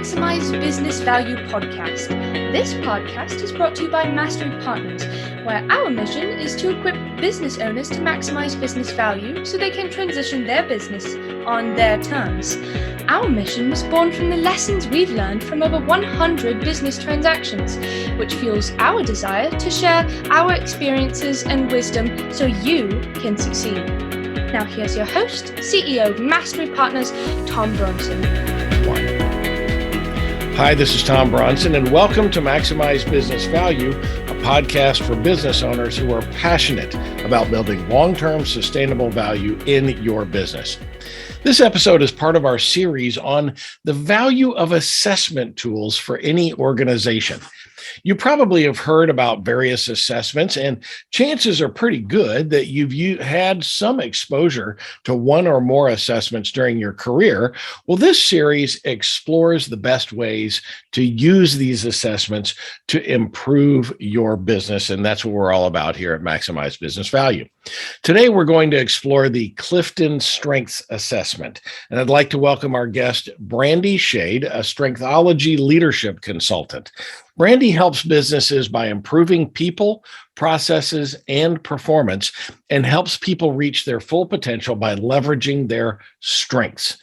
Maximize Business Value podcast. This podcast is brought to you by Mastery Partners, where our mission is to equip business owners to maximize business value so they can transition their business on their terms. Our mission was born from the lessons we've learned from over 100 business transactions, which fuels our desire to share our experiences and wisdom so you can succeed. Now here's your host, CEO of Mastery Partners, Tom Bronson. Hi, this is Tom Bronson, and welcome to Maximize Business Value, a podcast for business owners who are passionate about building long-term sustainable value in your business. This episode is part of our series on the value of assessment tools for any organization. You probably have heard about various assessments, and chances are pretty good that you've had some exposure to one or more assessments during your career. Well, this series explores the best ways to use these assessments to improve your business, and that's what we're all about here at Maximize Business Value. Today, we're going to explore the CliftonStrengths assessment, and I'd like to welcome our guest, Brandy Schade, a Strengthology Leadership Consultant. Brandy helps businesses by improving people, processes, and performance, and helps people reach their full potential by leveraging their strengths.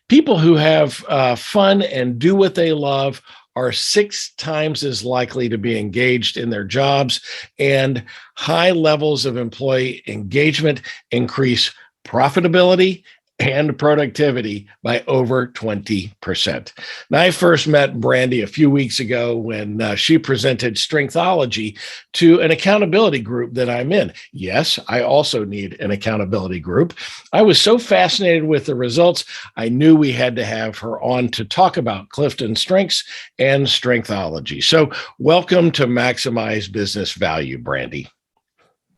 People who have fun and do what they love are 6 times as likely to be engaged in their jobs, and high levels of employee engagement increase profitability and productivity by over 20%. Now, I first met Brandy a few weeks ago when she presented Strengthology to an accountability group that I'm in. Yes, I also need an accountability group. I was so fascinated with the results, I knew we had to have her on to talk about CliftonStrengths and Strengthology. So welcome to Maximize Business Value, Brandy.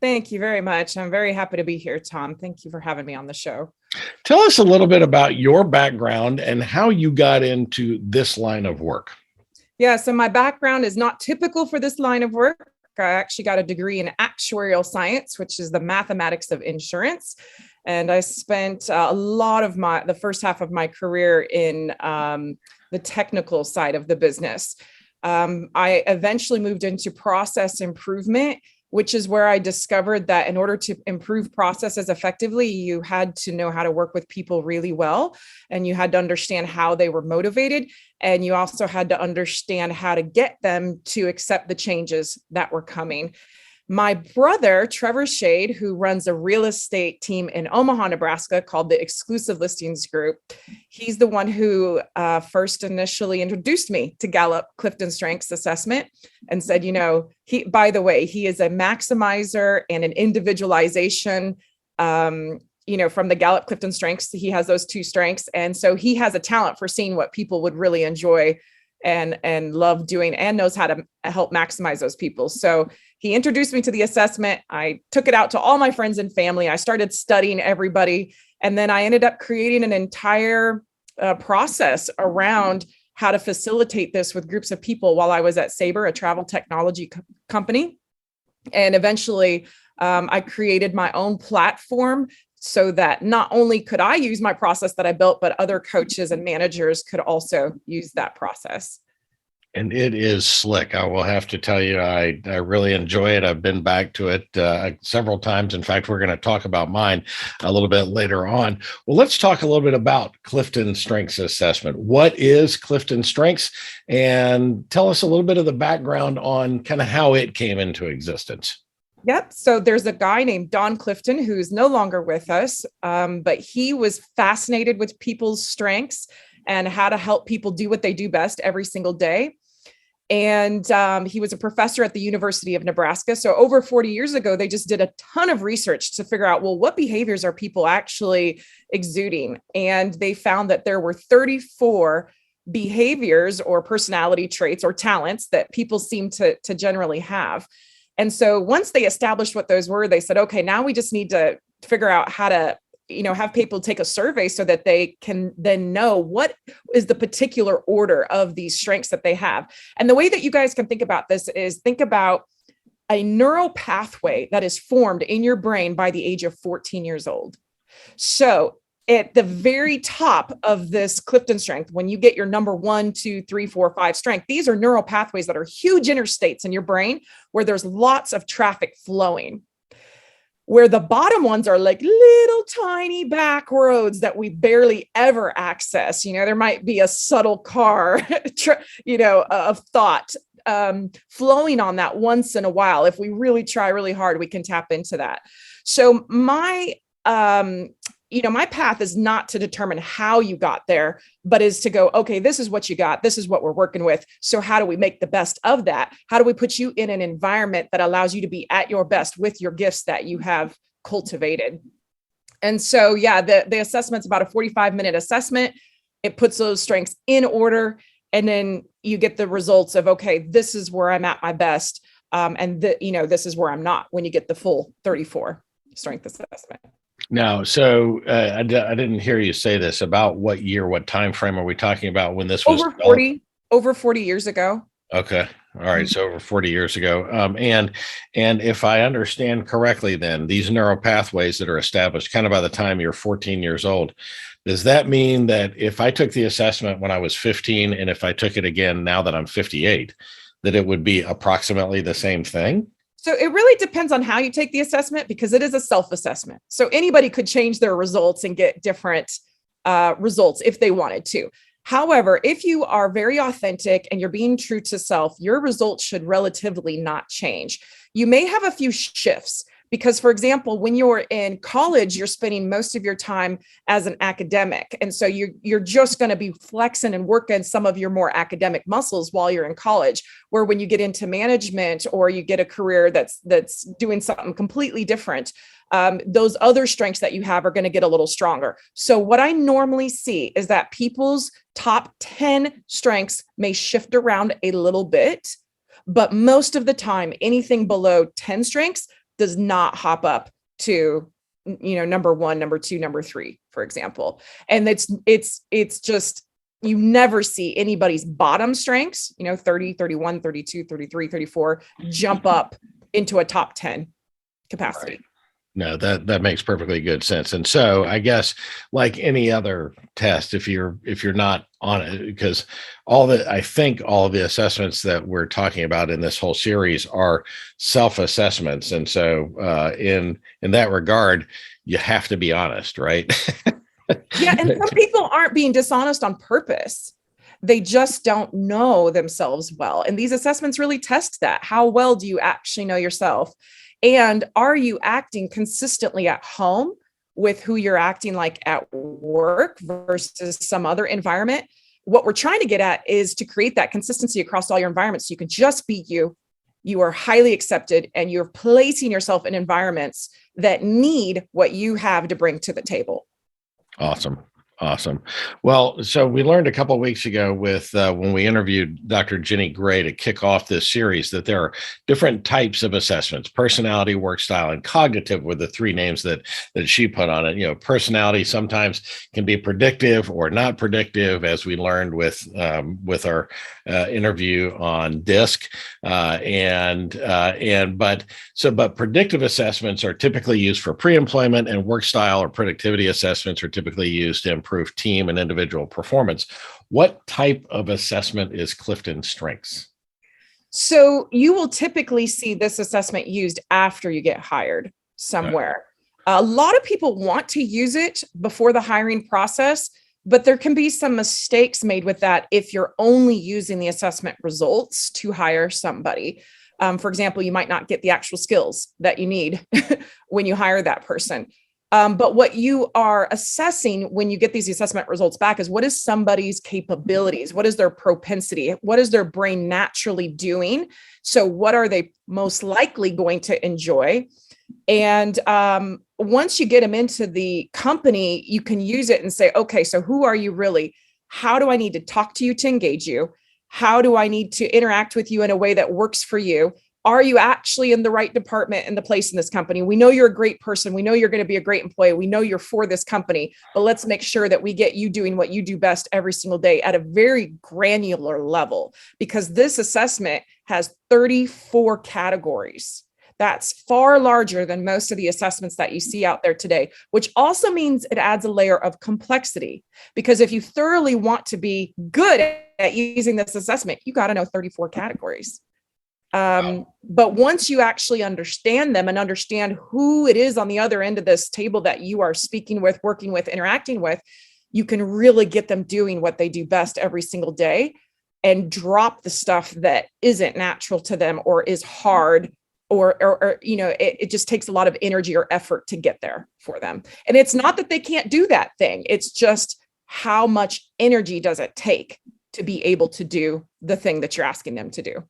Thank you very much. I'm very happy to be here, Tom. Thank you for having me on the show. Tell us a little bit about your background and how you got into this line of work. Yeah, so my background is not typical for this line of work. I actually got a degree in actuarial science, which is the mathematics of insurance. And I spent a lot of the first half of my career in the technical side of the business. I eventually moved into process improvement, which is where I discovered that in order to improve processes effectively, you had to know how to work with people really well, and you had to understand how they were motivated, and you also had to understand how to get them to accept the changes that were coming. My brother, Trevor Schade, who runs a real estate team in Omaha, Nebraska called the Exclusive Listings Group, he's the one who first initially introduced me to Gallup CliftonStrengths assessment and said, by the way, he is a maximizer and an individualization, from the Gallup CliftonStrengths. He has those 2 strengths. And so he has a talent for seeing what people would really enjoy and love doing, and knows how to help maximize those people. So he introduced me to the assessment. I took it out to all my friends and family. I started studying everybody. And then I ended up creating an entire process around how to facilitate this with groups of people while I was at Sabre, a travel technology company. And eventually I created my own platform so that not only could I use my process that I built, but other coaches and managers could also use that process. And it is slick. I will have to tell you, I really enjoy it. I've been back to it several times. In fact, we're going to talk about mine a little bit later on. Well, let's talk a little bit about CliftonStrengths assessment. What is CliftonStrengths? And tell us a little bit of the background on kind of how it came into existence. Yep. So there's a guy named Don Clifton who's no longer with us, but he was fascinated with people's strengths and how to help people do what they do best every single day. And he was a professor at the University of Nebraska. So over 40 years ago, they just did a ton of research to figure out, well, what behaviors are people actually exuding? And they found that there were 34 behaviors or personality traits or talents that people seem to generally have. And so once they established what those were, they said, okay, now we just need to figure out how to, have people take a survey so that they can then know what is the particular order of these strengths that they have. And the way that you guys can think about this is think about a neural pathway that is formed in your brain by the age of 14 years old. So at the very top of this Clifton strength, when you get your number 1, 2, 3, 4, 5 strength, these are neural pathways that are huge interstates in your brain where there's lots of traffic flowing. Where the bottom ones are like little tiny back roads that we barely ever access. There might be a subtle car, of thought flowing on that once in a while. If we really try really hard, we can tap into that. So my path is not to determine how you got there, but is to go, okay, this is what you got. This is what we're working with. So how do we make the best of that? How do we put you in an environment that allows you to be at your best with your gifts that you have cultivated? And so, the assessment's about a 45-minute assessment. It puts those strengths in order. And then you get the results of, okay, this is where I'm at my best. And this is where I'm not, when you get the full 34 strength assessment. Now, so I didn't hear you say this. About what year, what time frame are we talking about when this was over 40 years ago? Okay. All right. So over 40 years ago. And if I understand correctly, then these neural pathways that are established kind of by the time you're 14 years old, does that mean that if I took the assessment when I was 15 and if I took it again now that I'm 58, that it would be approximately the same thing? So it really depends on how you take the assessment, because it is a self-assessment. So anybody could change their results and get different results if they wanted to. However, if you are very authentic and you're being true to self, your results should relatively not change. You may have a few shifts because, for example, when you're in college, you're spending most of your time as an academic. And so you're just going to be flexing and working some of your more academic muscles while you're in college, where when you get into management or you get a career that's doing something completely different, those other strengths that you have are going to get a little stronger. So what I normally see is that people's top 10 strengths may shift around a little bit, but most of the time, anything below 10 strengths does not hop up to, number 1, number 2, number 3, for example. And it's just, you never see anybody's bottom strengths, 30, 31, 32, 33, 34, jump up into a top 10 capacity. Right. No, that makes perfectly good sense. And so I guess like any other test, if you're not on it, because I think all of the assessments that we're talking about in this whole series are self-assessments. And so in that regard, you have to be honest, right? Yeah. And some people aren't being dishonest on purpose. They just don't know themselves well. And these assessments really test that. How well do you actually know yourself? And are you acting consistently at home with who you're acting like at work versus some other environment? What we're trying to get at is to create that consistency across all your environments. So you can just be you. You are highly accepted and you're placing yourself in environments that need what you have to bring to the table. Awesome. Well, so we learned a couple of weeks ago with when we interviewed Dr. Jenny Gray to kick off this series that there are different types of assessments: personality, work style, and cognitive were the 3 names that she put on it. Personality sometimes can be predictive or not predictive, as we learned with our interview on DISC. But predictive assessments are typically used for pre-employment, and work style or productivity assessments are typically used to improve team and individual performance. What type of assessment is CliftonStrengths? So you will typically see this assessment used after you get hired somewhere. Okay. A lot of people want to use it before the hiring process, but there can be some mistakes made with that if you're only using the assessment results to hire somebody. For example, you might not get the actual skills that you need when you hire that person. But what you are assessing when you get these assessment results back is what is somebody's capabilities? What is their propensity? What is their brain naturally doing? So what are they most likely going to enjoy? And once you get them into the company, you can use it and say, okay, so who are you really? How do I need to talk to you to engage you? How do I need to interact with you in a way that works for you? Are you actually in the right department and the place in this company? We know you're a great person. We know you're going to be a great employee. We know you're for this company, but let's make sure that we get you doing what you do best every single day at a very granular level, because this assessment has 34 categories That's far larger than most of the assessments that you see out there today, which also means it adds a layer of complexity. Because if you thoroughly want to be good at using this assessment, you got to know 34 categories. But once you actually understand them and understand who it is on the other end of this table that you are speaking with, working with, interacting with, you can really get them doing what they do best every single day and drop the stuff that isn't natural to them or is hard or it just takes a lot of energy or effort to get there for them. And it's not that they can't do that thing. It's just how much energy does it take to be able to do the thing that you're asking them to do.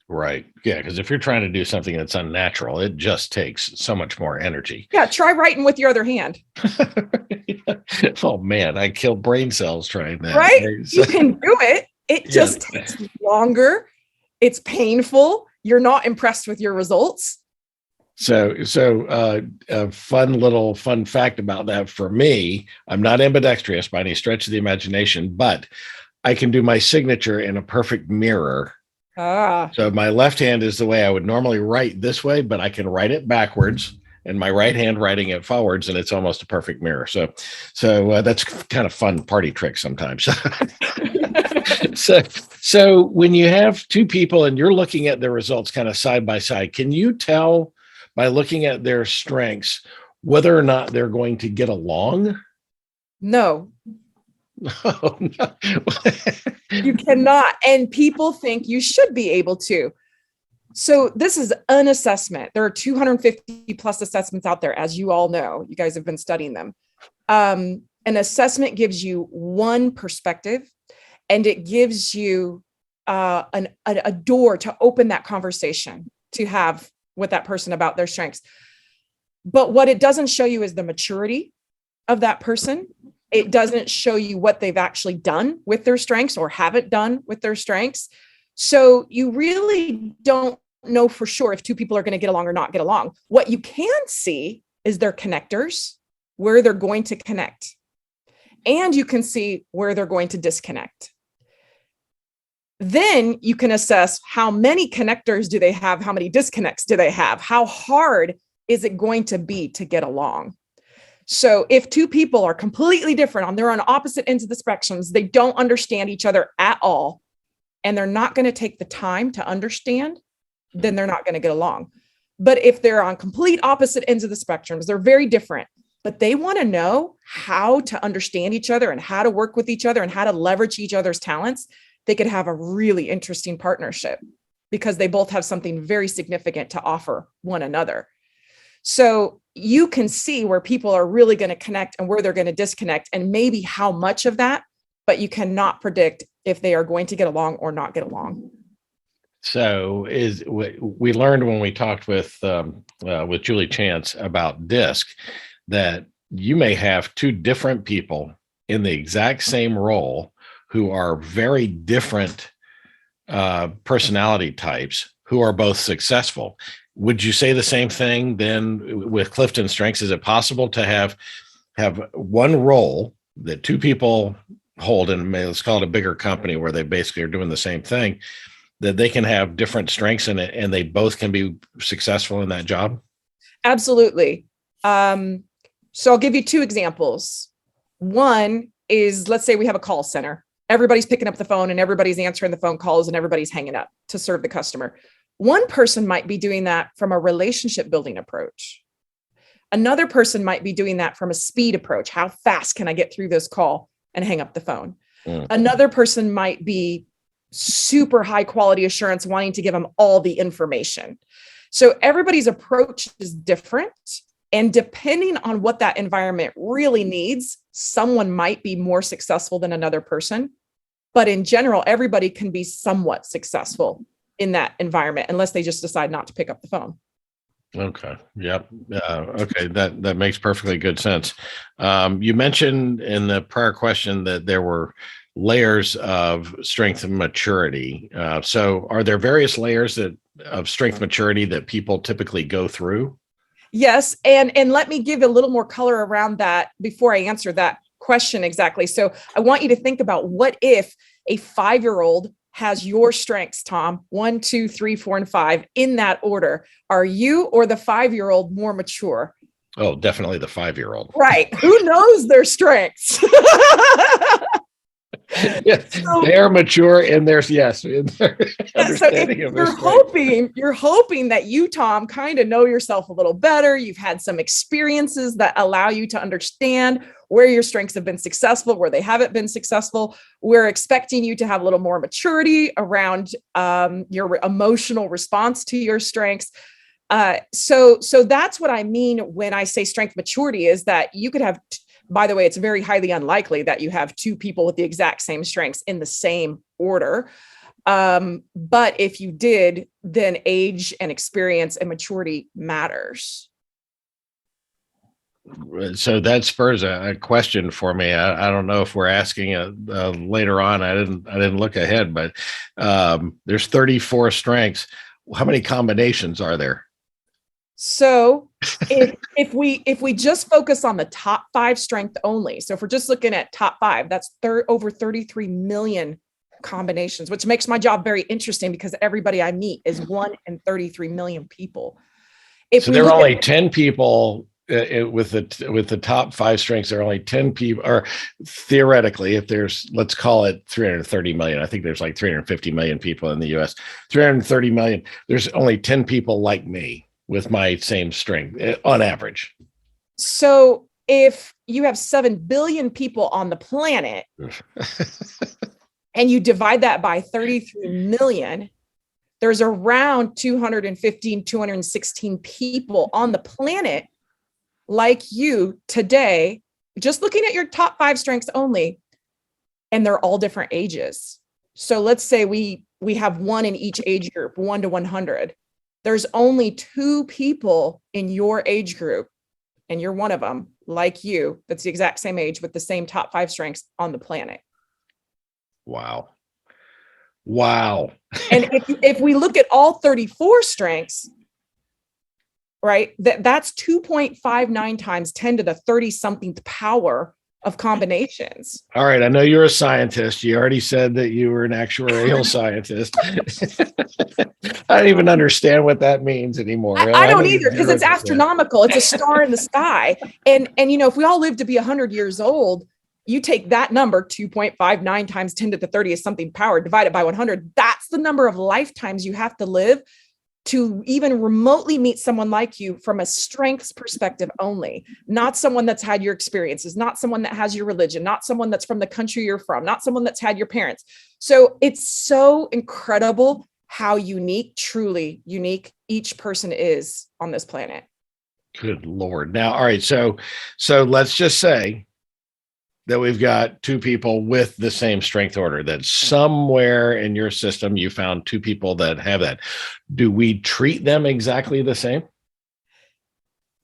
Right. Yeah. Because if you're trying to do something that's unnatural, it just takes so much more energy. Yeah. Try writing with your other hand. Oh, man. I killed brain cells trying that. Right. You can do it. It just takes longer. It's painful. You're not impressed with your results. So a fun fact about that for me, I'm not ambidextrous by any stretch of the imagination, but I can do my signature in a perfect mirror. So my left hand is the way I would normally write this way, but I can write it backwards and my right hand writing it forwards, and it's almost a perfect mirror. So that's kind of fun party trick sometimes. So when you have two people and you're looking at their results kind of side by side, can you tell by looking at their strengths whether or not they're going to get along? No. Oh, no. You cannot. And people think you should be able to. So this is an assessment. There are 250 plus assessments out there, as you all know. You guys have been studying them. An assessment gives you one perspective, and it gives you a door to open that conversation to have with that person about their strengths. But what it doesn't show you is the maturity of that person. It doesn't show you what they've actually done with their strengths or haven't done with their strengths. So you really don't know for sure if two people are going to get along or not get along. What you can see is their connectors, where they're going to connect. And you can see where they're going to disconnect. Then you can assess how many connectors do they have? How many disconnects do they have? How hard is it going to be to get along? So if two people are completely different they're on opposite ends of the spectrums, they don't understand each other at all, and they're not going to take the time to understand, then they're not going to get along. But if they're on complete opposite ends of the spectrums, they're very different, but they want to know how to understand each other and how to work with each other and how to leverage each other's talents, they could have a really interesting partnership because they both have something very significant to offer one another. So you can see where people are really going to connect and where they're going to disconnect and maybe how much of that, but you cannot predict if they are going to get along or not get along. So we learned when we talked with Julie Chance about DISC that you may have two different people in the exact same role who are very different personality types who are both successful. Would you say the same thing then with CliftonStrengths? Is it possible to have one role that two people hold in, let's call it a bigger company where they basically are doing the same thing, that they can have different strengths in it and they both can be successful in that job? Absolutely. So I'll give you two examples. One is, let's say we have a call center. Everybody's picking up the phone and everybody's answering the phone calls and everybody's hanging up to serve the customer. One person might be doing that from a relationship building approach. Another person might be doing that from a speed approach. How fast can I get through this call and hang up the phone? Another person might be super high quality assurance, wanting to give them all the information. So everybody's approach is different. And depending on what that environment really needs, someone might be more successful than another person. But in general, everybody can be somewhat successful in that environment, unless they just decide not to pick up the phone. Okay. Yep. Okay. That makes perfectly good sense. You mentioned in the prior question that there were layers of strength and maturity. So are there various layers of strength maturity that people typically go through? Yes. And let me give a little more color around that before I answer that question exactly. So I want you to think about, what if a 5-year-old has your strengths, Tom? 1, 2, 3, 4, and 5 in that order. Are you or the 5-year-old more mature? Oh, definitely the 5-year-old. Right. Who knows their strengths? Yeah, So, they are mature in their understanding of you're hoping that you, Tom, kind of know yourself a little better. You've had some experiences that allow you to understand where your strengths have been successful, where they haven't been successful. We're expecting you to have a little more maturity around your emotional response to your strengths. So that's what I mean when I say strength maturity, is that you could have, by the way, it's very highly unlikely that you have two people with the exact same strengths in the same order. But if you did, then age and experience and maturity matters. So that spurs a question for me. I don't know if we're asking later on. I didn't look ahead, but there's 34 strengths. How many combinations are there? So if we just focus on the top 5 strength only, so if we're just looking at top 5, that's over 33 million combinations, which makes my job very interesting because everybody I meet is 1 in 33 million people. So there are only 10 people with the top 5 strengths. There are only 10 people, or theoretically, if there's, let's call it 330 million. I think there's like 350 million people in the US. 330 million. There's only 10 people like me with my same strength on average. So if you have 7 billion people on the planet and you divide that by 33 million, there's around 216 people on the planet like you today, just looking at your top 5 strengths only, and they're all different ages. So let's say we have one in each age group, 1 to 100. There's only 2 people in your age group, and you're one of them, like you, that's the exact same age with the same top 5 strengths on the planet. Wow. And if we look at all 34 strengths, right, that's 2.59 times 10 to the 30 something power of combinations. All right. I know you're a scientist. You already said that you were an actuarial scientist. I don't even understand what that means anymore. I don't either, because it's astronomical. It's a star in the sky. And if we all live to be 100 years old, you take that number, 2.59 times 10 to the 30 is something power, divided by 100. That's the number of lifetimes you have to live to even remotely meet someone like you from a strengths perspective only, not someone that's had your experiences, not someone that has your religion, not someone that's from the country you're from, not someone that's had your parents. So it's so incredible how truly unique each person is on this planet. Good Lord. Now, all right. So let's just say that we've got 2 people with the same strength order, that somewhere in your system, you found 2 people that have that. Do we treat them exactly the same?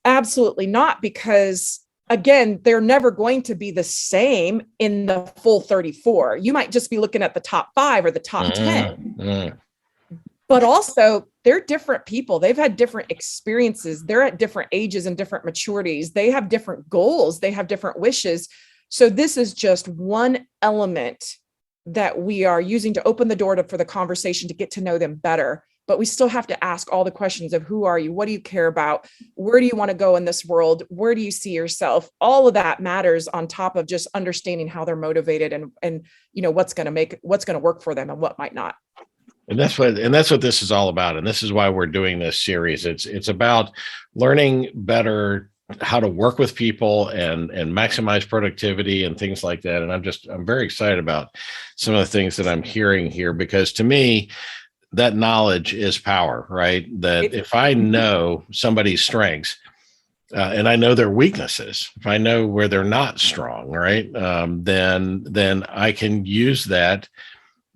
Absolutely not, because again, they're never going to be the same in the full 34. You might just be looking at the top 5 or the top 10, but also they're different people. They've had different experiences. They're at different ages and different maturities. They have different goals. They have different wishes. So this is just one element that we are using to open the door for the conversation to get to know them better. But we still have to ask all the questions of who are you? What do you care about? Where do you want to go in this world? Where do you see yourself? All of that matters on top of just understanding how they're motivated and what's going to work for them and what might not. And that's what this is all about. And this is why we're doing this series. It's about learning better how to work with people and maximize productivity and things like that. And I'm very excited about some of the things that I'm hearing here, because to me, that knowledge is power, right? That if I know somebody's strengths and I know their weaknesses, if I know where they're not strong, right, then I can use that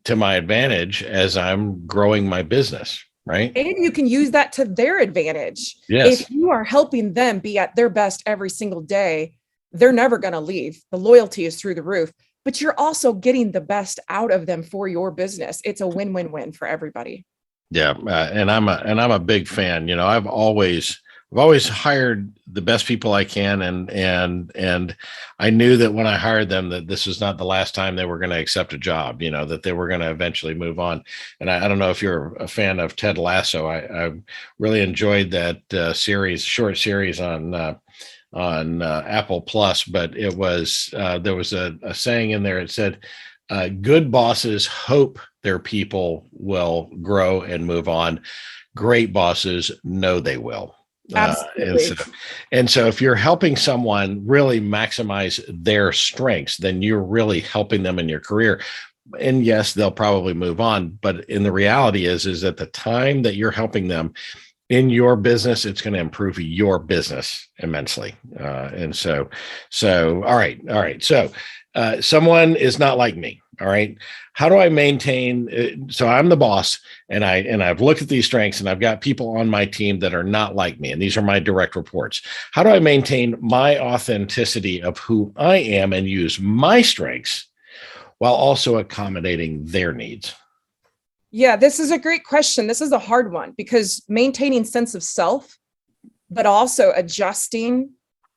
to my advantage as I'm growing my business. Right. And you can use that to their advantage. Yes. If you are helping them be at their best every single day, they're never going to leave. The loyalty is through the roof, but you're also getting the best out of them for your business. It's a win-win-win for everybody. Yeah. And I'm a big fan. I've always I've always hired the best people I can, and I knew that when I hired them that this was not the last time they were going to accept a job, that they were going to eventually move on. And I don't know if you're a fan of Ted Lasso. I really enjoyed that short series on Apple Plus, but it was there was a saying in there. It said, "Good bosses hope their people will grow and move on. Great bosses know they will." Absolutely. And so if you're helping someone really maximize their strengths, then you're really helping them in your career. And yes, they'll probably move on, but in the reality is that the time that you're helping them in your business, it's going to improve your business immensely. All right. So someone is not like me. All right. How do I maintain? So I'm the boss, and I've looked at these strengths, and I've got people on my team that are not like me, and these are my direct reports. How do I maintain my authenticity of who I am and use my strengths while also accommodating their needs? Yeah, this is a great question. This is a hard one because maintaining sense of self, but also adjusting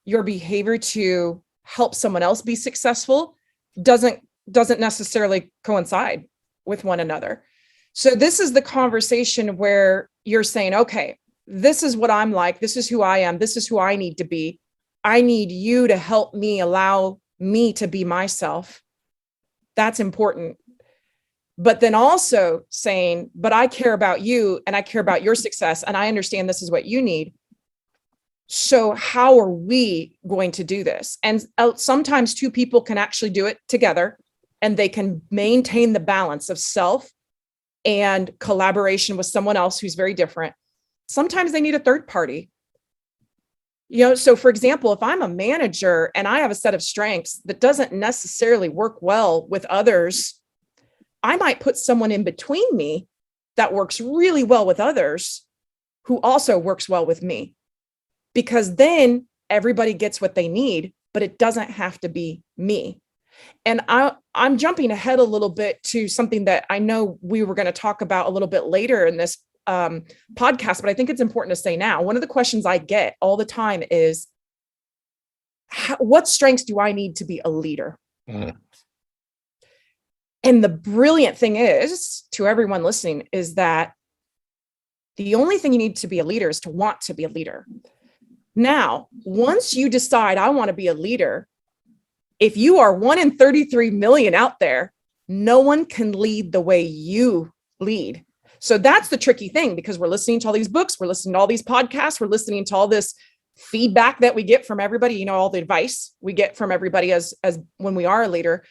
your behavior to help someone else be successful doesn't necessarily coincide with one another. So this is the conversation where you're saying, okay, this is what I'm like. This is who I am. This is who I need to be. I need you to help me, allow me to be myself. That's important. But then also saying, but I care about you and I care about your success. And I understand this is what you need. So how are we going to do this? And sometimes two people can actually do it together, and they can maintain the balance of self and collaboration with someone else who's very different. Sometimes they need a third party. So for example, if I'm a manager and I have a set of strengths that doesn't necessarily work well with others, I might put someone in between me that works really well with others who also works well with me, because then everybody gets what they need, but it doesn't have to be me. And I'm jumping ahead a little bit to something that I know we were going to talk about a little bit later in this podcast, but I think it's important to say now. One of the questions I get all the time is, what strengths do I need to be a leader? And the brilliant thing is, to everyone listening, is that the only thing you need to be a leader is to want to be a leader. Now, once you decide I want to be a leader, if you are 1 in 33 million out there, no one can lead the way you lead. So that's the tricky thing, because we're listening to all these books, we're listening to all these podcasts, we're listening to all this feedback that we get from everybody, all the advice we get from everybody as when we are a leader.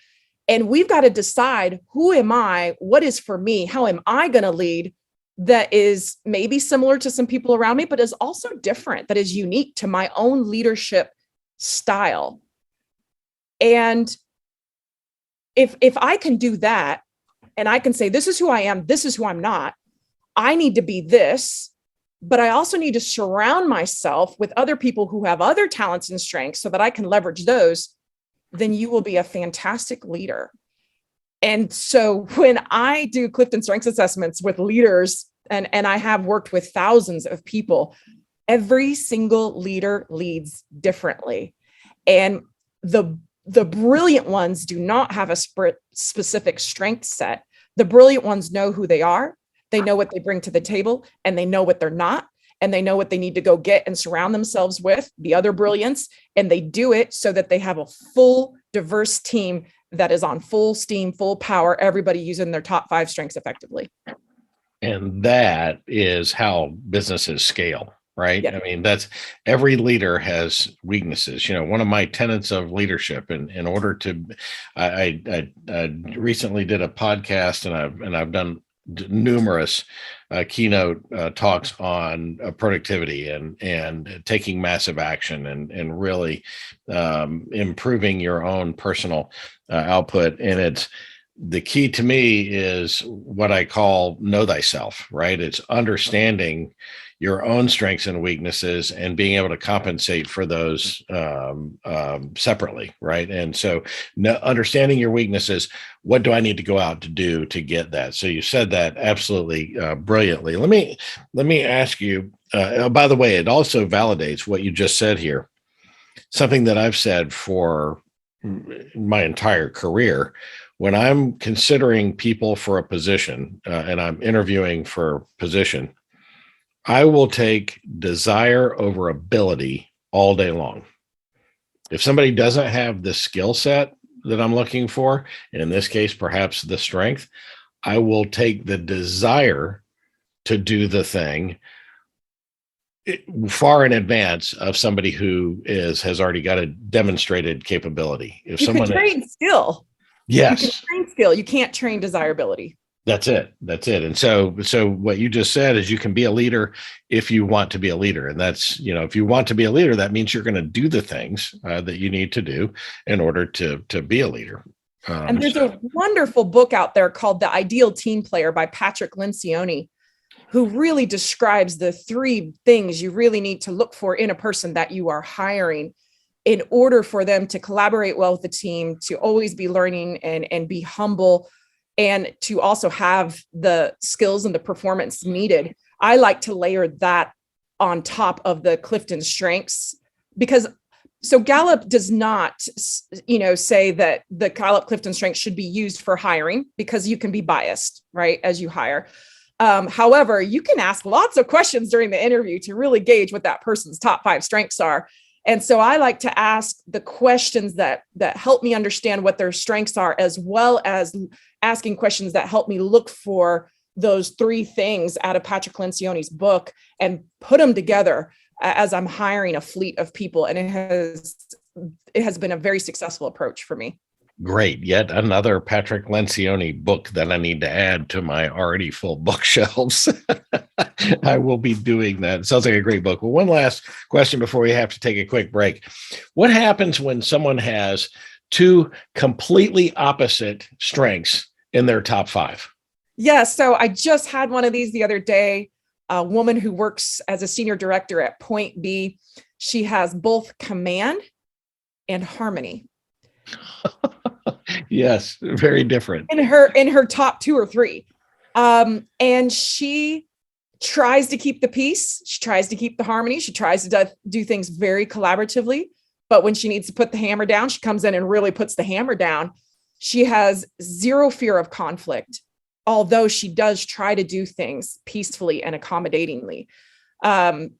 And we've got to decide, who am I? What is for me? How am I going to lead that is maybe similar to some people around me, but is also different, that is unique to my own leadership style? And if I can do that, and I can say, this is who I am, this is who I'm not, I need to be this, but I also need to surround myself with other people who have other talents and strengths so that I can leverage those, then you will be a fantastic leader. And so when I do CliftonStrengths assessments with leaders, and I have worked with thousands of people, every single leader leads differently. And the brilliant ones do not have a specific strength set. The brilliant ones know who they are. They know what they bring to the table, and they know what they're not. And they know what they need to go get and surround themselves with, the other brilliance. And they do it so that they have a full, diverse team that is on full steam, full power, everybody using their top 5 strengths effectively. And that is how businesses scale, right? Yep. I mean, that's, every leader has weaknesses. One of my tenets of leadership, in order to, I recently did a podcast, and I've done numerous keynote talks on productivity and taking massive action and really improving your own personal output. And it's the key to me is what I call know thyself, right? It's understanding your own strengths and weaknesses and being able to compensate for those separately, right? And so understanding your weaknesses, what do I need to go out to do to get that? So you said that absolutely brilliantly. Let me ask you, by the way, it also validates what you just said here, something that I've said for my entire career. When I'm considering people for a position and I'm interviewing for a position, I will take desire over ability all day long. If somebody doesn't have the skill set that I'm looking for, and in this case, perhaps the strength, I will take the desire to do the thing far in advance of somebody who has already got a demonstrated capability. If you can train skill. Yes. You can train skill. You can't train desirability. That's it. And so what you just said is you can be a leader if you want to be a leader. And that's, if you want to be a leader, that means you're going to do the things that you need to do in order to be a leader. And there's a wonderful book out there called The Ideal Team Player by Patrick Lencioni, who really describes the 3 things you really need to look for in a person that you are hiring in order for them to collaborate well with the team, to always be learning and be humble, and to also have the skills and the performance needed. I like to layer that on top of the CliftonStrengths, because so Gallup does not, say that the Gallup CliftonStrengths should be used for hiring, because you can be biased, right, as you hire. However, you can ask lots of questions during the interview to really gauge what that person's top 5 strengths are. And so I like to ask the questions that help me understand what their strengths are, as well as asking questions that help me look for those 3 things out of Patrick Lencioni's book and put them together as I'm hiring a fleet of people. And it has been a very successful approach for me. Great. Yet another Patrick Lencioni book that I need to add to my already full bookshelves. I will be doing that. It sounds like a great book. Well, one last question before we have to take a quick break. What happens when someone has 2 completely opposite strengths in their top 5? Yeah. So I just had one of these the other day. A woman who works as a senior director at Point B. She has both command and harmony. Yes, very different. In her top 2 or 3. And she tries to keep the peace. She tries to keep the harmony. She tries to do things very collaboratively. But when she needs to put the hammer down, she comes in and really puts the hammer down. She has zero fear of conflict, although she does try to do things peacefully and accommodatingly. And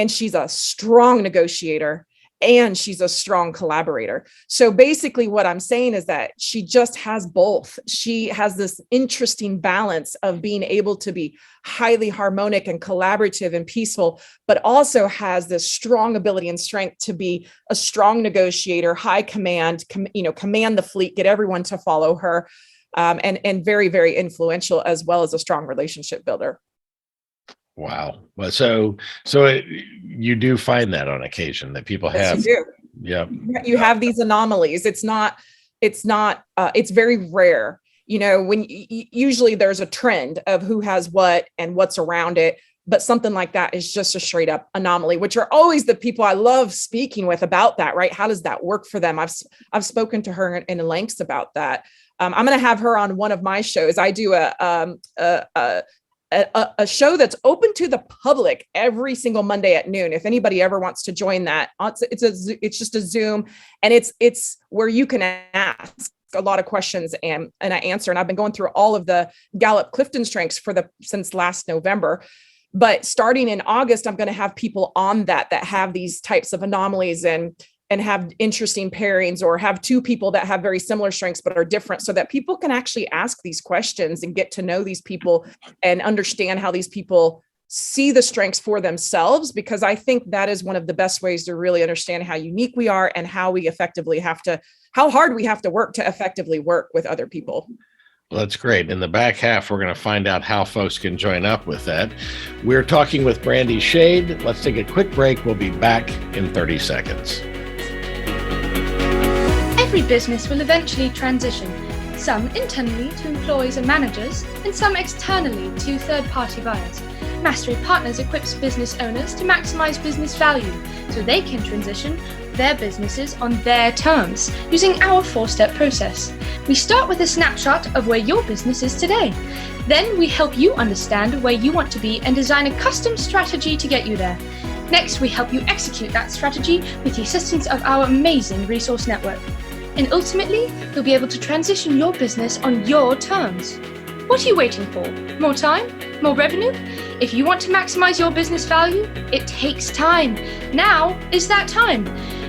she's a strong negotiator, and she's a strong collaborator. So basically what I'm saying is that she just has both. She has this interesting balance of being able to be highly harmonic and collaborative and peaceful, but also has this strong ability and strength to be a strong negotiator, high command, command the fleet, get everyone to follow her, and very, very influential, as well as a strong relationship builder. Wow. Well, so you do find that on occasion that people have. Yes, you do. Yeah. You have these anomalies. It's very rare. When usually there's a trend of who has what and what's around it, but something like that is just a straight up anomaly, which are always the people I love speaking with about that, right? How does that work for them? I've spoken to her in lengths about that. I'm going to have her on one of my shows. I do a show that's open to the public every single Monday at noon. If anybody ever wants to join that, it's just a Zoom, and it's where you can ask a lot of questions and I answer. And I've been going through all of the Gallup CliftonStrengths since last November. But starting in August, I'm going to have people on that have these types of anomalies and have interesting pairings, or have 2 people that have very similar strengths but are different, so that people can actually ask these questions and get to know these people and understand how these people see the strengths for themselves. Because I think that is one of the best ways to really understand how unique we are and how hard we have to work to effectively work with other people. Well, that's great. In the back half, we're going to find out how folks can join up with that. We're talking with Brandy Schade. Let's take a quick break. We'll be back in 30 seconds. Every business will eventually transition. some internally to employees and managers, and some externally to third-party buyers. Mastery Partners equips business owners to maximize business value so they can transition their businesses on their terms using our 4-step process. We start with a snapshot of where your business is today. Then we help you understand where you want to be and design a custom strategy to get you there. Next, we help you execute that strategy with the assistance of our amazing resource network. And ultimately, you'll be able to transition your business on your terms. What are you waiting for? More time? More revenue? If you want to maximize your business value, it takes time. Now is that time.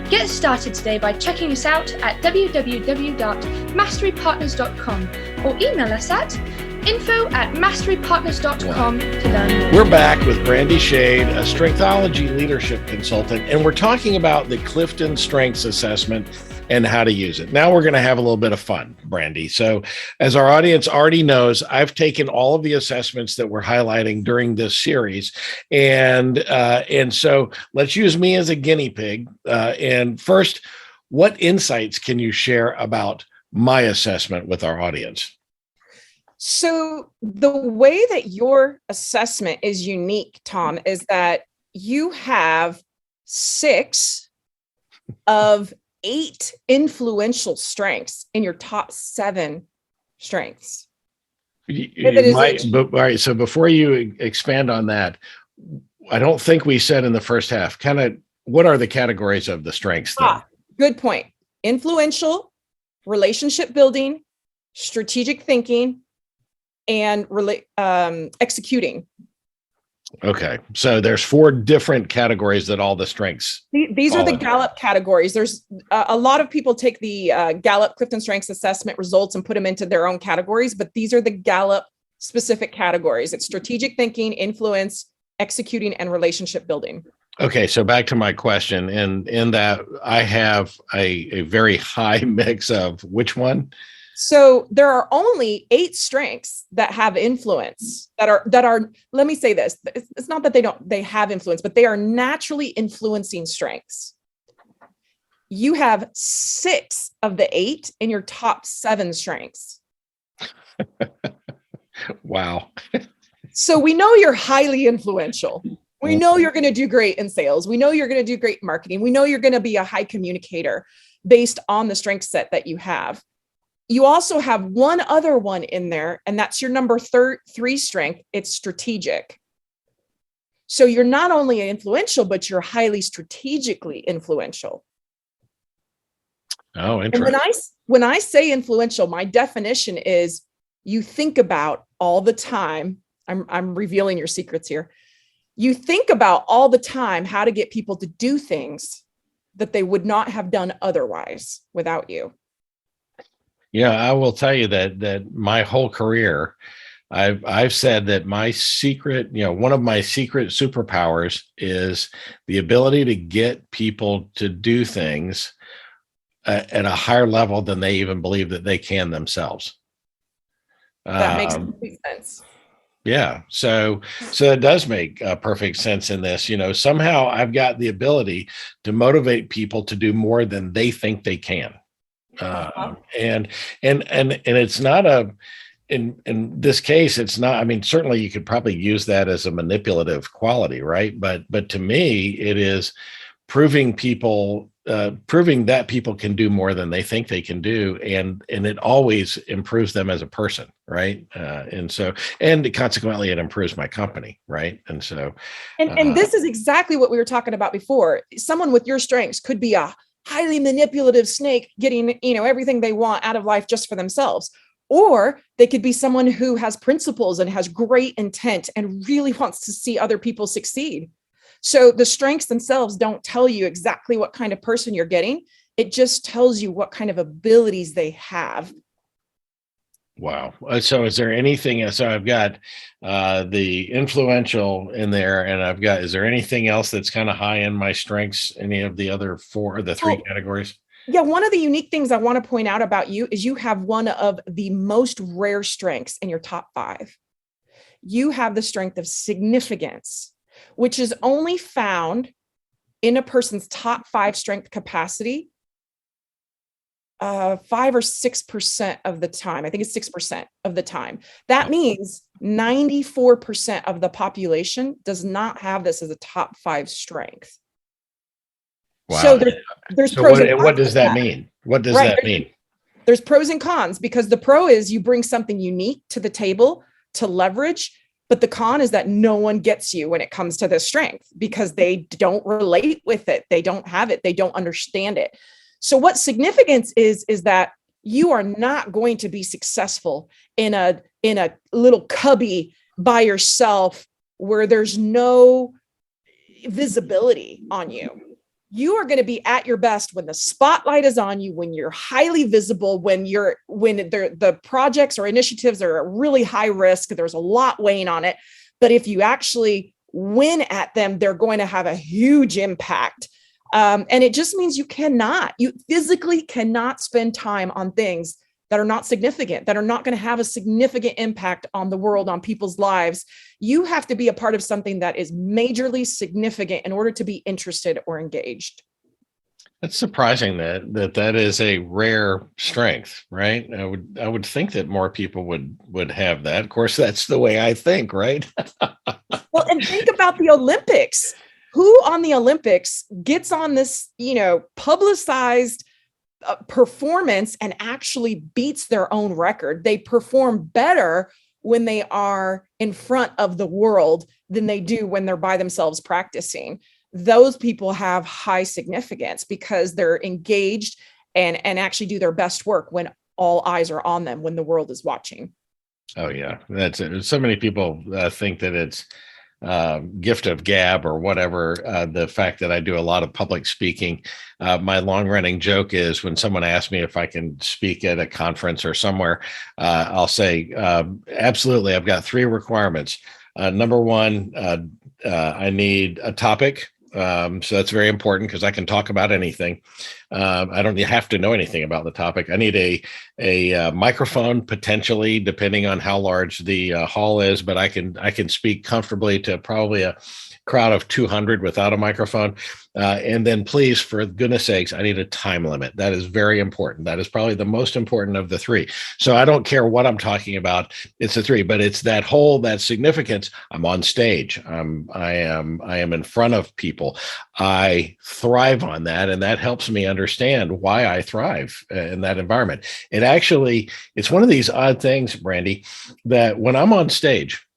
Get started today by checking us out at www.masterypartners.com or email us at info@masterypartners.com to learn more. We're back with Brandy Schade, a Strengthology Leadership Consultant, and we're talking about the CliftonStrengths assessment and how to use it. Now we're going to have a little bit of fun, Brandy. So as our audience already knows, I've taken all of the assessments that we're highlighting during this series. And so let's use me as a guinea pig. And first, what insights can you share about my assessment with our audience? So the way that your assessment is unique, Tom, is that you have 6 of 8 influential strengths in your top 7 strengths. All right. So before you expand on that, I don't think we said in the first half, kind of what are the categories of the strengths then? Good point. Influential, relationship building, strategic thinking, and executing. Okay. So there's 4 different categories that all the strengths. These are the Gallup categories. There's a lot of people take the Gallup CliftonStrengths assessment results and put them into their own categories, but these are the Gallup specific categories. It's strategic thinking, influence, executing, and relationship building. Okay. So back to my question, and in that I have a very high mix of which one? So there are only 8 strengths that have influence that are, let me say this. It's not that they have influence, but they are naturally influencing strengths. You have 6 of the 8 in your top 7 strengths. Wow. So we know you're highly influential. We know you're going to do great in sales. We know you're going to do great marketing. We know you're going to be a high communicator based on the strength set that you have. You also have one other one in there, and that's your number 3 strength. It's strategic. So you're not only influential, but you're highly strategically influential. Oh, interesting. And when I say influential, my definition is you think about all the time. I'm revealing your secrets here. You think about all the time how to get people to do things that they would not have done otherwise without you. Yeah, I will tell you that my whole career, I've said that my secret, one of my secret superpowers is the ability to get people to do things at a higher level than they even believe that they can themselves. That makes complete sense. Yeah. So it does make perfect sense in this. Somehow I've got the ability to motivate people to do more than they think they can. And it's not in this case, it's not, I mean, certainly you could probably use that as a manipulative quality, right? But to me, it is proving that people can do more than they think they can do. And it always improves them as a person. Right. And consequently, it improves my company. Right. And so, and this is exactly what we were talking about before. Someone with your strengths could be a highly manipulative snake getting, everything they want out of life just for themselves. Or they could be someone who has principles and has great intent and really wants to see other people succeed. So the strengths themselves don't tell you exactly what kind of person you're getting. It just tells you what kind of abilities they have. Wow. So is there anything, so I've got the influential in there, and is there anything else that's kind of high in my strengths, any of the other 4, the 3 categories? Yeah. One of the unique things I want to point out about you is you have one of the most rare strengths in your top 5. You have the strength of significance, which is only found in a person's top 5 strength capacity 5 or 6% of the time. I think it's 6% of the time. That means 94% of the population does not have this as a top 5 strength. Wow. So there's So pros and cons. what does that mean? What does that mean? There's pros and cons, because the pro is you bring something unique to the table to leverage, but the con is that no one gets you when it comes to this strength because they don't relate with it. They don't have it. They don't understand it. So what significance is that you are not going to be successful in a little cubby by yourself where there's no visibility on you. You are going to be at your best when the spotlight is on you, when you're highly visible, when the projects or initiatives are really high risk, there's a lot weighing on it. But if you actually win at them, they're going to have a huge impact. And it just means you physically cannot spend time on things that are not significant, that are not going to have a significant impact on the world, on people's lives. You have to be a part of something that is majorly significant in order to be interested or engaged. That's surprising that is a rare strength, right? I would think that more people would have that. Of course, that's the way I think, right? Well, and think about the Olympics. Who on the Olympics gets on this, publicized performance and actually beats their own record? They perform better when they are in front of the world than they do when they're by themselves practicing. Those people have high significance because they're engaged and actually do their best work when all eyes are on them, when the world is watching. Oh yeah, that's it. So many people think that it's gift of gab or whatever. The fact that I do a lot of public speaking, my long running joke is when someone asks me if I can speak at a conference or somewhere, I'll say, absolutely. I've got 3 requirements. Number 1, I need a topic. So that's very important because I can talk about anything. I don't have to know anything about the topic. I need a microphone, potentially, depending on how large the hall is, but I can speak comfortably to probably a crowd of 200 without a microphone. And then please, for goodness sakes, I need a time limit. That is very important. That is probably the most important of the 3. So I don't care what I'm talking about. It's the 3, but it's that significance. I'm on stage. I am in front of people. I thrive on that. And that helps me understand why I thrive in that environment. It's one of these odd things, Brandy, that when I'm on stage,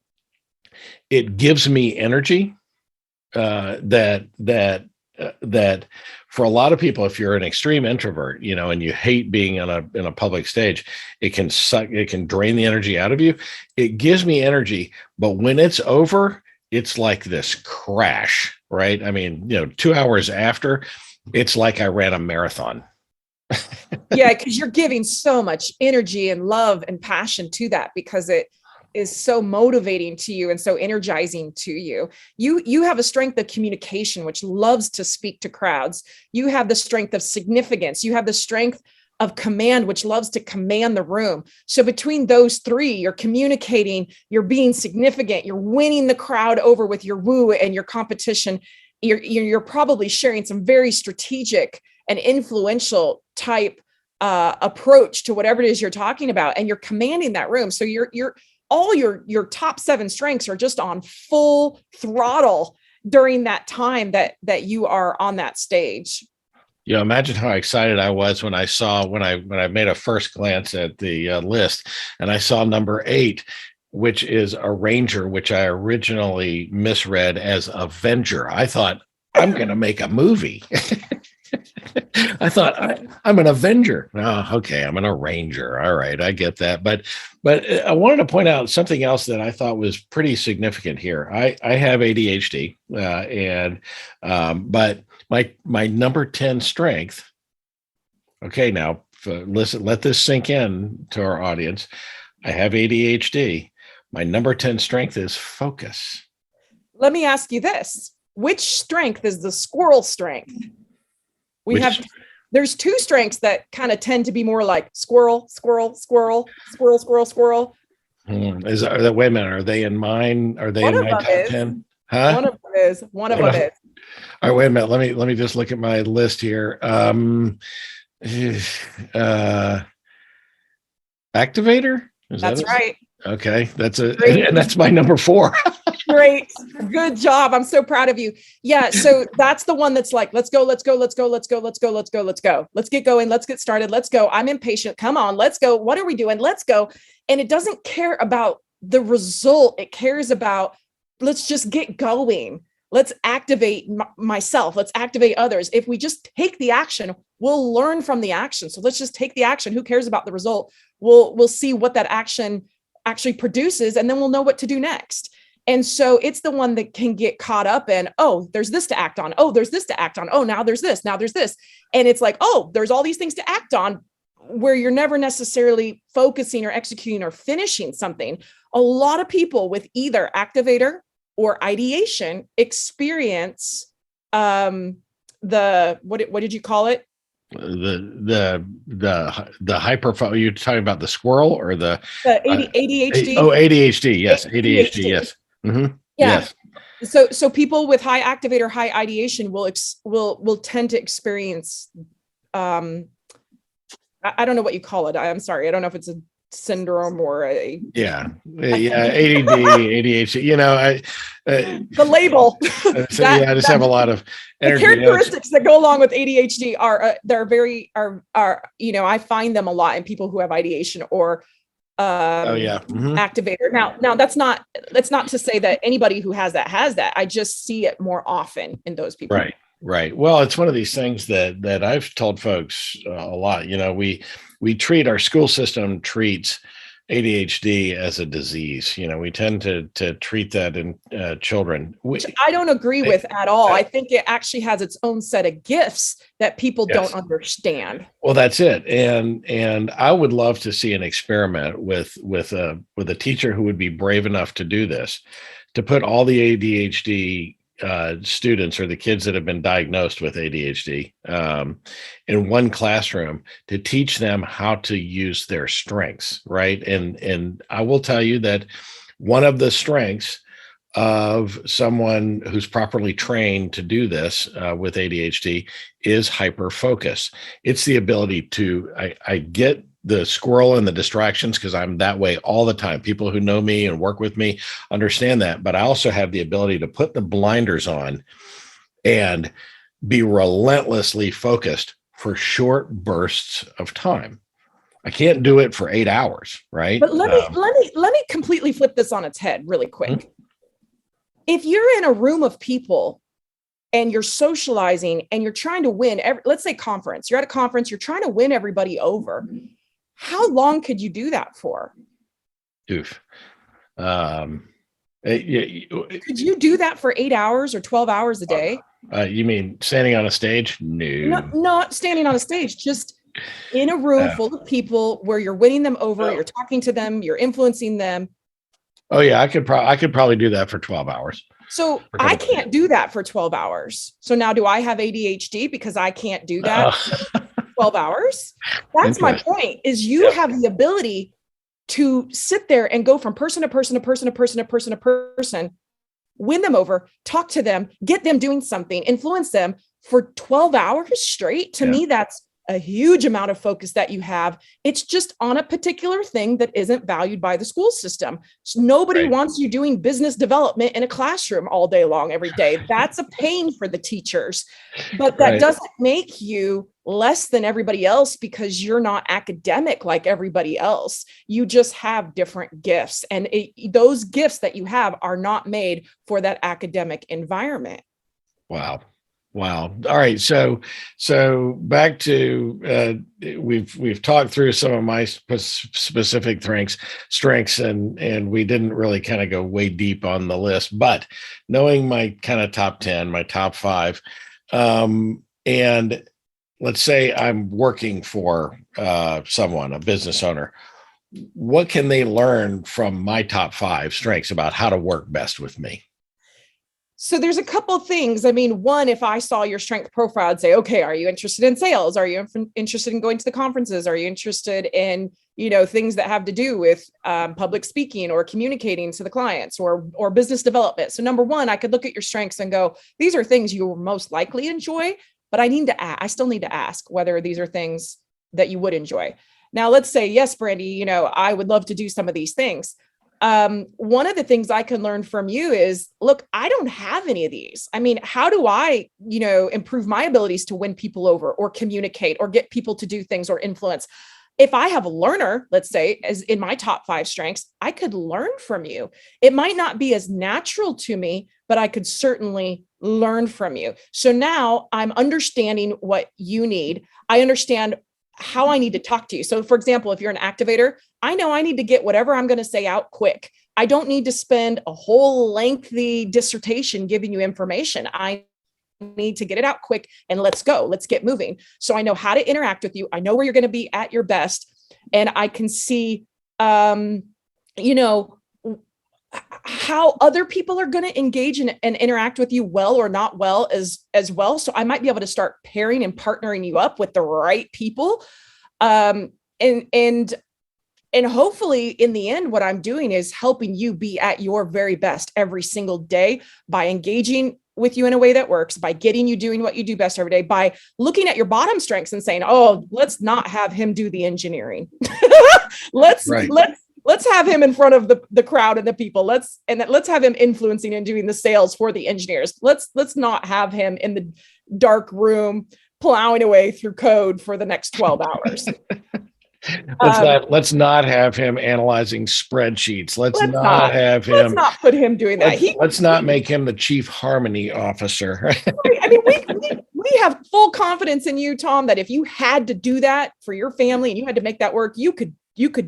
it gives me energy. That for a lot of people, if you're an extreme introvert, and you hate being in a public stage, it can drain the energy out of you. It gives me energy, but when it's over, it's like this crash, right? I mean, 2 hours after, it's like I ran a marathon. Yeah, because you're giving so much energy and love and passion to that because it is so motivating to you and so energizing to you. You have a strength of communication, which loves to speak to crowds. You have the strength of significance. You have the strength of command, which loves to command the room. So between those 3, you're communicating, you're being significant, you're winning the crowd over with your woo and your competition. You're probably sharing some very strategic and influential type approach to whatever it is you're talking about, and you're commanding that room. So all your top 7 strengths are just on full throttle during that time that you are on that stage. Imagine how excited I was when I made a first glance at the list and I saw number 8, which is Arranger, which I originally misread as Avenger. I thought, I'm going to make a movie. I thought I'm an Avenger. Oh, okay, I'm an Arranger. All right, I get that. But I wanted to point out something else that I thought was pretty significant here. I have ADHD, but my number 10 strength. Okay, now listen. Let this sink in to our audience. I have ADHD. My number 10 strength is focus. Let me ask you this: which strength is the squirrel strength? There's 2 strengths that kind of tend to be more like squirrel, squirrel, squirrel, squirrel, squirrel, squirrel. Wait a minute. Are they in mine? Are they in my top 10? Huh? One of them is. All right, wait a minute. Let me just look at my list here. uh, activator. Is that That's it? right. Okay. Great. And that's my number 4. Great. Good job. I'm so proud of you. Yeah. So that's the one that's like, let's go, let's go, let's go, let's go, let's go, let's go, let's go. Let's get going. Let's get started. Let's go. I'm impatient. Come on. Let's go. What are we doing? Let's go. And it doesn't care about the result. It cares about, let's just get going. Let's activate myself. Let's activate others. If we just take the action, we'll learn from the action. So let's just take the action. Who cares about the result? We'll see what that action actually produces, and then we'll know what to do next. And so it's the one that can get caught up in, oh, there's this to act on. Oh, there's this to act on. Oh, now there's this. Now there's this. And it's like, oh, there's all these things to act on, where you're never necessarily focusing or executing or finishing something. A lot of people with either activator or ideation experience what did you call it? The hyper. You're talking about the squirrel or the ADHD? ADHD. Yes, ADHD. Yes. Mm-hmm. Yeah. Yes. So people with high activator, high ideation will tend to experience. I don't know what you call it. I'm sorry. I don't know if it's a syndrome or a ADD, ADHD. The label. I just have a lot of energy. The characteristics that go along with ADHD are I find them a lot in people who have ideation or activator. Now that's not to say that anybody who has that. I just see it more often in those people. Right. Well, it's one of these things that I've told folks a lot. We treat, our school system treats ADHD as a disease. We tend to treat that in children. Which I don't agree with at all. I think it actually has its own set of gifts that people don't understand. Well, that's it. And I would love to see an experiment with a teacher who would be brave enough to do this, to put all the ADHD students or the kids that have been diagnosed with ADHD in one classroom, to teach them how to use their strengths, right? And I will tell you that one of the strengths of someone who's properly trained to do this with ADHD is hyper focus. It's the ability to, I get the squirrel and the distractions because I'm that way all the time. People who know me and work with me understand that, but I also have the ability to put the blinders on and be relentlessly focused for short bursts of time. I can't do it for 8 hours, right? But let me completely flip this on its head really quick. Mm-hmm. If you're in a room of people and you're socializing and you're trying to win, let's say conference, you're at a conference, you're trying to win everybody over. How long could you do that for? Could you do that for 8 hours or 12 hours a day? You mean standing on a stage? No. Not standing on a stage, just in a room full of people where you're winning them over, you're talking to them, you're influencing them. Oh yeah, I could probably do that for 12 hours. So I can't do that for 12 hours. So now do I have ADHD because I can't do that? 12 hours. That's my point, is you have the ability to sit there and go from person to person to person to person to person to person, win them over, talk to them, get them doing something, influence them for 12 hours straight. To me, that's a huge amount of focus that you have. It's just on a particular thing that isn't valued by the school system. So nobody wants you doing business development in a classroom all day long, every day. That's a pain for the teachers, but that doesn't make you less than everybody else because you're not academic like everybody else. You just have different gifts, and those gifts that you have are not made for that academic environment. Wow. All right. So back to we've talked through some of my specific strengths, and we didn't really kind of go way deep on the list, but knowing my kind of top 10, my top 5, and let's say I'm working for someone, a business owner, what can they learn from my top 5 strengths about how to work best with me? So there's a couple of things. I mean, one, if I saw your strength profile, I'd say, okay, are you interested in sales? Are you interested in going to the conferences? Are you interested in, things that have to do with public speaking or communicating to the clients or business development? So number one, I could look at your strengths and go, these are things you will most likely enjoy, but I still need to ask whether these are things that you would enjoy. Now, let's say, yes, Brandy, I would love to do some of these things. One of the things I can learn from you is, look, I don't have any of these. I mean, how do I, improve my abilities to win people over or communicate or get people to do things or influence? If I have a learner, let's say, as in my top 5 strengths, I could learn from you. It might not be as natural to me, but I could certainly learn from you. So now I'm understanding what you need. I understand how I need to talk to you. So for example, if you're an activator, I know I need to get whatever I'm going to say out quick. I don't need to spend a whole lengthy dissertation giving you information. I need to get it out quick and let's go. Let's get moving. So I know how to interact with you. I know where you're going to be at your best. And I can see, how other people are going to engage and interact with you well or not well as well. So I might be able to start pairing and partnering you up with the right people. And hopefully in the end, what I'm doing is helping you be at your very best every single day by engaging with you in a way that works, by getting you doing what you do best every day, by looking at your bottom strengths and saying, oh, let's not have him do the engineering. Let's have him in front of the crowd and the people. Let's have him influencing and doing the sales for the engineers. Let's not have him in the dark room plowing away through code for the next 12 hours. Let's not have him analyzing spreadsheets. Let's not put him doing that. Let's not make him the chief harmony officer. Right. I mean, we have full confidence in you, Tom, that if you had to do that for your family and you had to make that work, you could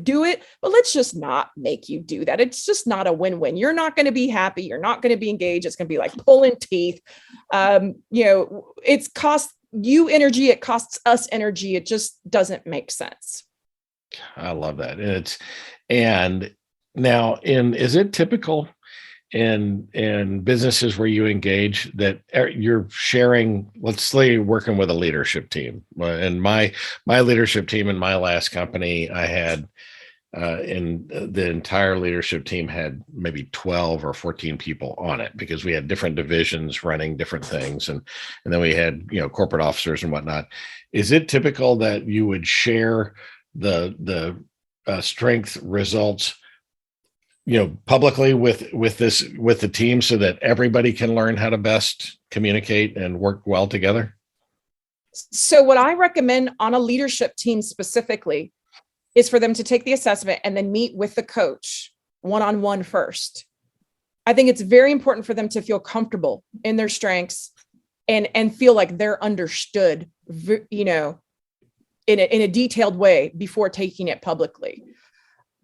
do it, but let's just not make you do that. It's just not a win-win. You're not going to be happy. You're not going to be engaged. It's going to be like pulling teeth. It's cost you energy. It costs us energy. It just doesn't make sense. I love that. And now is it typical in businesses where you engage that you're sharing, let's say you're working with a leadership team, and my leadership team in my last company, I had and the entire leadership team had maybe 12 or 14 people on it because we had different divisions running different things. And then we had, corporate officers and whatnot. Is it typical that you would share the strength results, publicly with the team so that everybody can learn how to best communicate and work well together? So what I recommend on a leadership team specifically is for them to take the assessment and then meet with the coach one-on-one first. I think it's very important for them to feel comfortable in their strengths and feel like they're understood, in a detailed way before taking it publicly.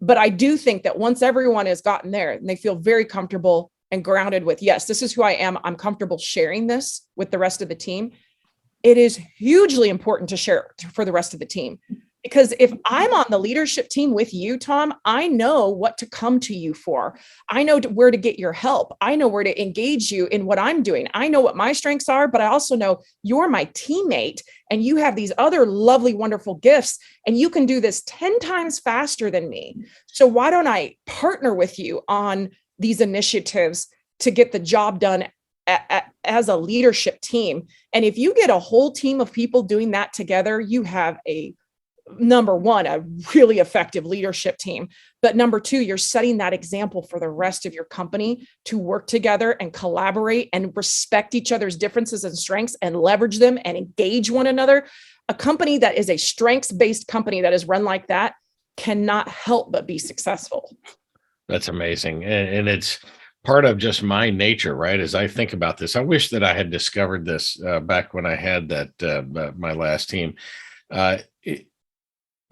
But I do think that once everyone has gotten there and they feel very comfortable and grounded with, yes, this is who I am, I'm comfortable sharing this with the rest of the team, it is hugely important to share for the rest of the team. Because if I'm on the leadership team with you, Tom, I know what to come to you for. I know where to get your help. I know where to engage you in what I'm doing. I know what my strengths are, but I also know you're my teammate and you have these other lovely, wonderful gifts, and you can do this 10 times faster than me. So why don't I partner with you on these initiatives to get the job done as a leadership team? And if you get a whole team of people doing that together, you have number one, a really effective leadership team. But number two, you're setting that example for the rest of your company to work together and collaborate and respect each other's differences and strengths and leverage them and engage one another. A company that is a strengths-based company that is run like that cannot help but be successful. That's amazing. And it's part of just my nature, right? As I think about this, I wish that I had discovered this back when I had my last team.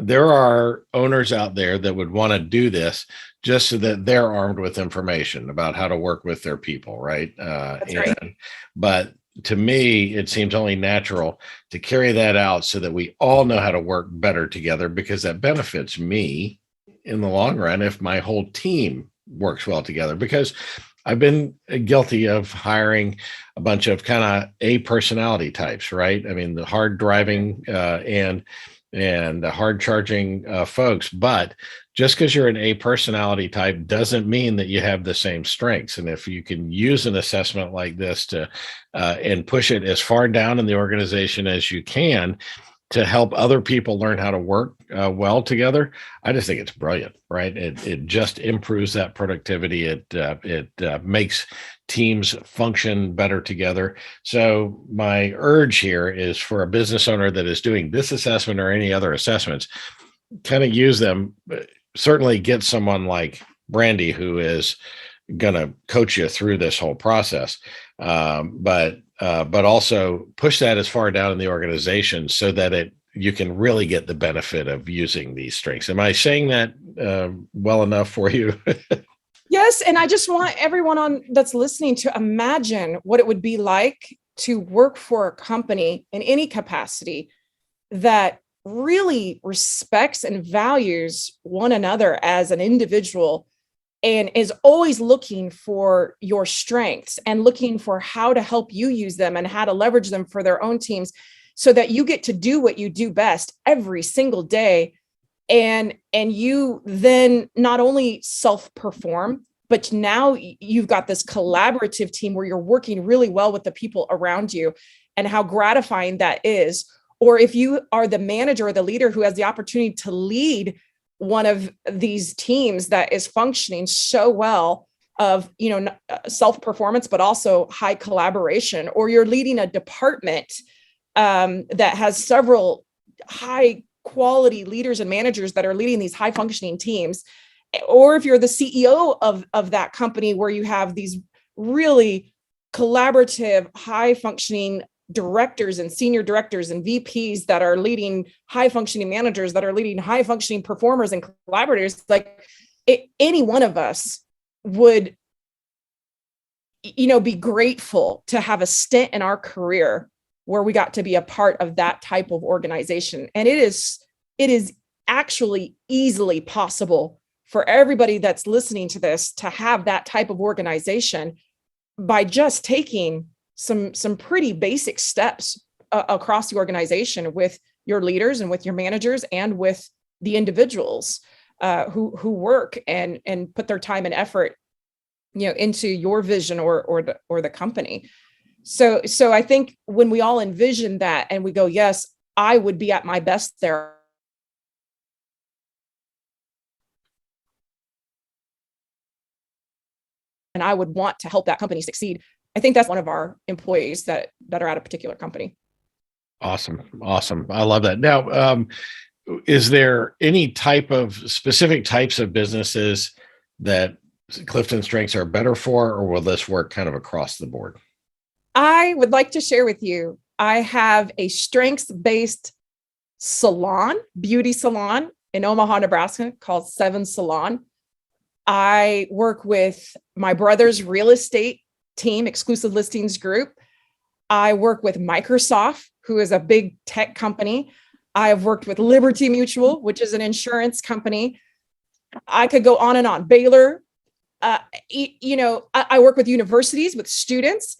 There are owners out there that would want to do this just so that they're armed with information about how to work with their people, right? That's right. But to me, it seems only natural to carry that out so that we all know how to work better together, because that benefits me in the long run if my whole team works well together. Because I've been guilty of hiring a bunch of kind of A personality types, right? I mean, the hard driving and the hard charging folks, but just because you're an A personality type doesn't mean that you have the same strengths. And if you can use an assessment like this to and push it as far down in the organization as you can to help other people learn how to work well together, I just think it's brilliant, right? It just improves that productivity. It makes teams function better together. So my urge here is for a business owner that is doing this assessment or any other assessments, kind of use them. Certainly get someone like Brandy who is going to coach you through this whole process, but also push that as far down in the organization so that you can really get the benefit of using these strengths. Am I saying that well enough for you? Yes, and I just want everyone that's listening to imagine what it would be like to work for a company in any capacity that really respects and values one another as an individual and is always looking for your strengths and looking for how to help you use them and how to leverage them for their own teams so that you get to do what you do best every single day. And you then not only self-perform, but now you've got this collaborative team where you're working really well with the people around you, and how gratifying that is. Or if you are the manager or the leader who has the opportunity to lead one of these teams that is functioning so well of, self-performance, but also high collaboration, or you're leading a department that has several high quality leaders and managers that are leading these high functioning teams, or if you're the CEO of that company where you have these really collaborative, high functioning directors and senior directors and VPs that are leading high functioning managers that are leading high functioning performers and collaborators, any one of us would, be grateful to have a stint in our career where we got to be a part of that type of organization. And it is actually easily possible for everybody that's listening to this to have that type of organization by just taking some pretty basic steps across the organization with your leaders and with your managers and with the individuals who work and put their time and effort, into your vision or the company. So I think when we all envision that and we go, yes, I would be at my best there. And I would want to help that company succeed. I think that's one of our employees that are at a particular company. Awesome. I love that. Now, is there any type of specific types of businesses that CliftonStrengths are better for, or will this work kind of across the board? I would like to share with you, I have a strengths-based salon, beauty salon in Omaha, Nebraska called 7 Salon. I work with my brother's real estate team, Exclusive Listings Group. I work with Microsoft, who is a big tech company. I have worked with Liberty Mutual, which is an insurance company. I could go on and on. Baylor. I work with universities, with students.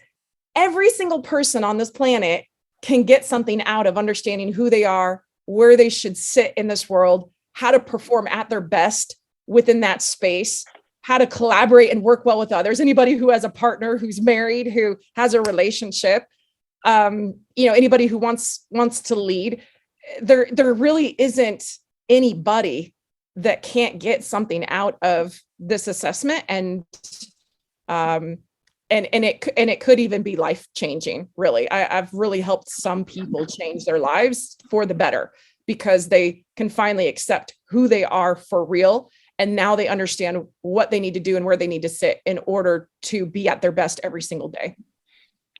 Every single person on this planet can get something out of understanding who they are, where they should sit in this world, how to perform at their best within that space, how to collaborate and work well with others. Anybody who has a partner, who's married, who has a relationship, anybody who wants to lead, there really isn't anybody that can't get something out of this assessment. And it could even be life-changing, really. I've really helped some people change their lives for the better because they can finally accept who they are for real. And now they understand what they need to do and where they need to sit in order to be at their best every single day.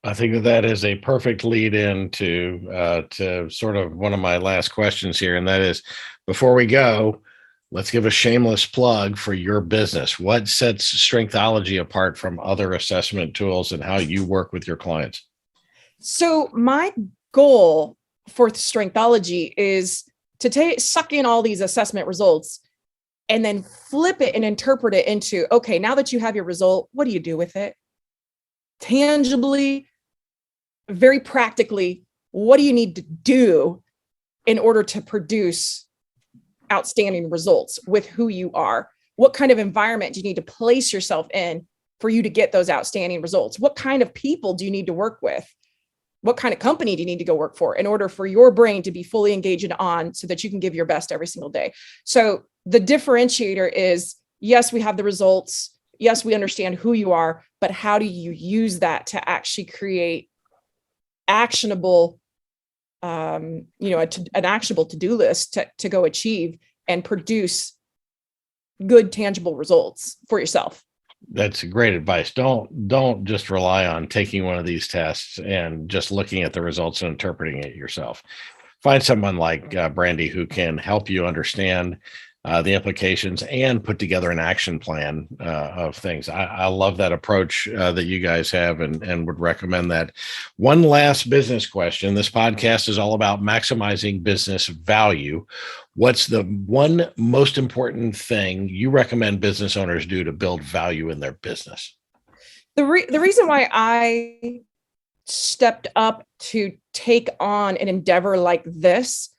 I think that is a perfect lead in to sort of one of my last questions here. And that is, before we go, let's give a shameless plug for your business. What sets Strengthology apart from other assessment tools and how you work with your clients? So my goal for Strengthology is to suck in all these assessment results and then flip it and interpret it into, okay, now that you have your result, what do you do with it? Tangibly, very practically, what do you need to do in order to produce outstanding results with who you are. What kind of environment do you need to place yourself in for you to get those outstanding results? What kind of people do you need to work with? What kind of company do you need to go work for in order for your brain to be fully engaged on so that you can give your best every single day? So the differentiator is, yes, we have the results. Yes, we understand who you are, but how do you use that to actually create actionable, an actionable to-do list to go achieve and produce good, tangible results for yourself? That's great advice. Don't just rely on taking one of these tests and just looking at the results and interpreting it yourself. Find someone like Brandy who can help you understand the implications and put together an action plan of things. I love that approach that you guys have and would recommend that. One last business question. This podcast is all about maximizing business value. What's the one most important thing you recommend business owners do to build value in their business? The reason why I stepped up to take on an endeavor like this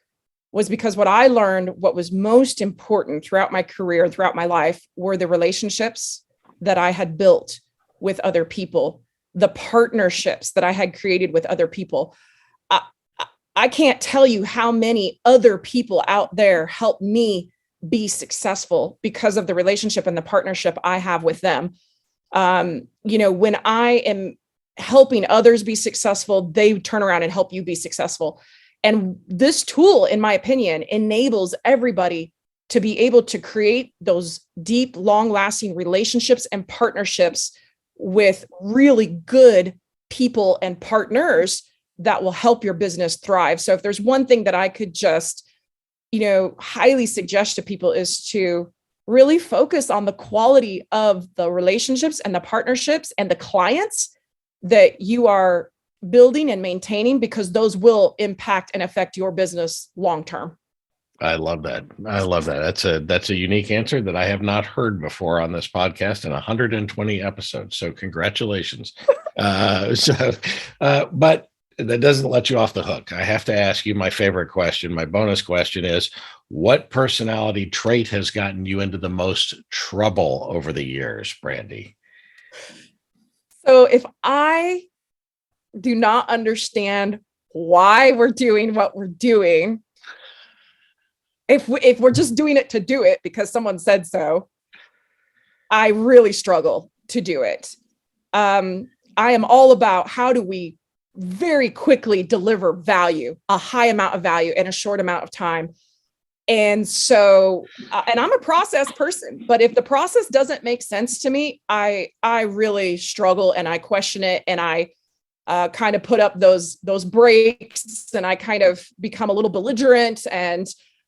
was because what I learned, what was most important throughout my career, throughout my life, were the relationships that I had built with other people, the partnerships that I had created with other people. I can't tell you how many other people out there help me be successful because of the relationship and the partnership I have with them. When I am helping others be successful, they turn around and help you be successful. And this tool, in my opinion, enables everybody to be able to create those deep, long-lasting relationships and partnerships with really good people and partners that will help your business thrive. So if there's one thing that I could just, highly suggest to people, is to really focus on the quality of the relationships and the partnerships and the clients that you are building and maintaining, because those will impact and affect your business long-term. I love that. That's a unique answer that I have not heard before on this podcast in 120 episodes. So congratulations. But that doesn't let you off the hook. I have to ask you my favorite question. My bonus question is, what personality trait has gotten you into the most trouble over the years, Brandy? So if I do not understand why we're doing what we're doing, if we're just doing it to do it because someone said so, I really struggle to do it. I am all about how do we very quickly deliver value, a high amount of value in a short amount of time. And so, and I'm a process person, but if the process doesn't make sense to me, I really struggle and I question it, and I kind of put up those brakes, and I kind of become a little belligerent. And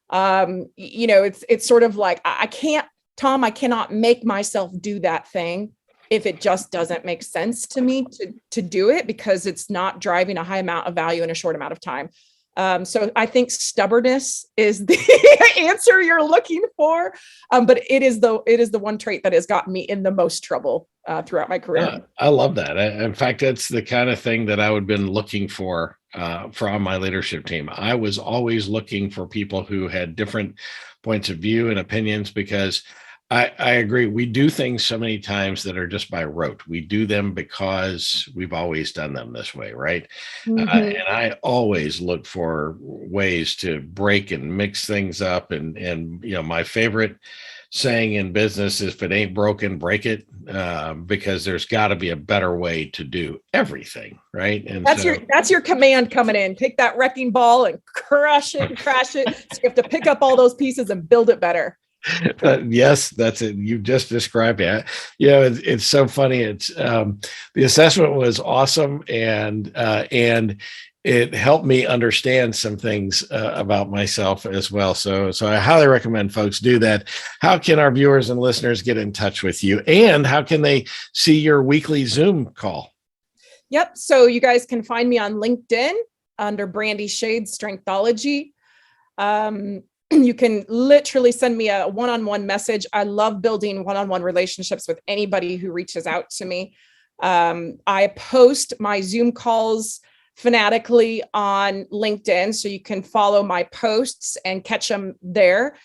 it's sort of like I cannot make myself do that thing if it just doesn't make sense to me to do it, because it's not driving a high amount of value in a short amount of time. So I think stubbornness is the answer you're looking for. But it is the one trait that has gotten me in the most trouble throughout my career. I love that. In fact, that's the kind of thing that I would have been looking for from my leadership team. I was always looking for people who had different points of view and opinions, because I agree. We do things so many times that are just by rote. We do them because we've always done them this way, right? Mm-hmm. And I always look for ways to break and mix things up. And my favorite saying in business is, if it ain't broken, break it, because there's got to be a better way to do everything, right? And that's your command coming in. Take that wrecking ball and crush it and crash it. So you have to pick up all those pieces and build it better. Yes, that's it. You just described it. It's so funny. It's the assessment was awesome, and it helped me understand some things about myself as well. So I highly recommend folks do that. How can our viewers and listeners get in touch with you, and how can they see your weekly Zoom call? Yep. So you guys can find me on LinkedIn under Brandy Schade Strengthology. You can literally send me a one-on-one message. I love building one-on-one relationships with anybody who reaches out to me. I post my Zoom calls fanatically on LinkedIn, so you can follow my posts and catch them there.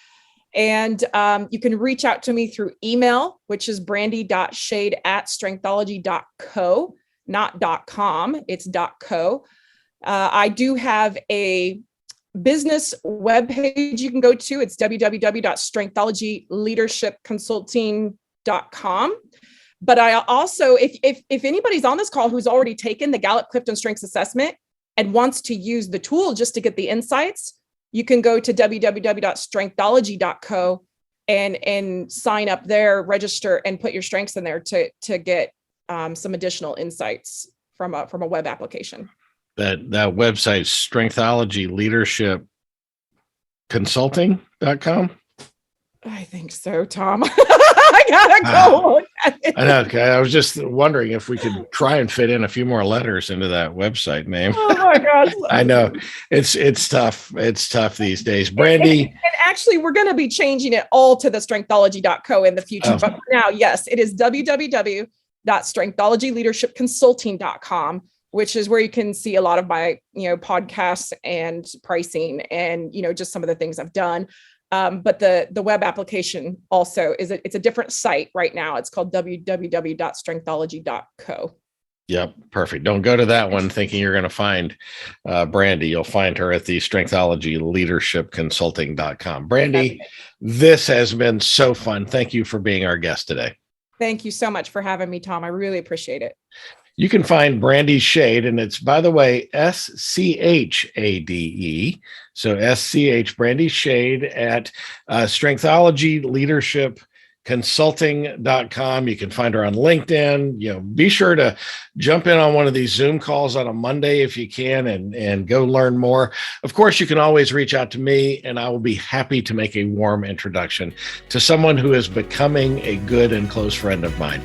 And you can reach out to me through email, which is brandy.schade@strengthology.co, not .com, it's .co. I do have a business webpage you can go to. It's www.strengthologyleadershipconsulting.com. But I also, if anybody's on this call who's already taken the Gallup CliftonStrengths assessment and wants to use the tool just to get the insights, you can go to www.strengthology.co and sign up there, register, and put your strengths in there to get some additional insights from a web application. That website, Strengthology Leadership Consulting.com. I think so, Tom. I gotta go look at it. I know. Okay. I was just wondering if we could try and fit in a few more letters into that website name. Oh my gosh. I know it's tough. It's tough these days. Brandy. And actually, we're going to be changing it all to the strengthology.co in the future. But for now, yes, it is www.strengthologyleadershipconsulting.com, which is where you can see a lot of my, podcasts and pricing and, just some of the things I've done. But the web application also it's a different site right now. It's called www.strengthology.co. Yep. Perfect. Don't go to that one thinking you're going to find Brandy. You'll find her at the strengthologyleadershipconsulting.com. Brandy, this has been so fun. Thank you for being our guest today. Thank you so much for having me, Tom. I really appreciate it. You can find Brandy Schade, and it's, by the way, SCHADE. So SCH, Brandy Schade at Strengthology Leadership Consulting.com. You can find her on LinkedIn. Be sure to jump in on one of these Zoom calls on a Monday if you can and go learn more. Of course, you can always reach out to me, and I will be happy to make a warm introduction to someone who is becoming a good and close friend of mine.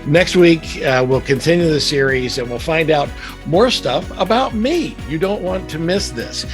Next week, we'll continue the series and we'll find out more stuff about me. You don't want to miss this.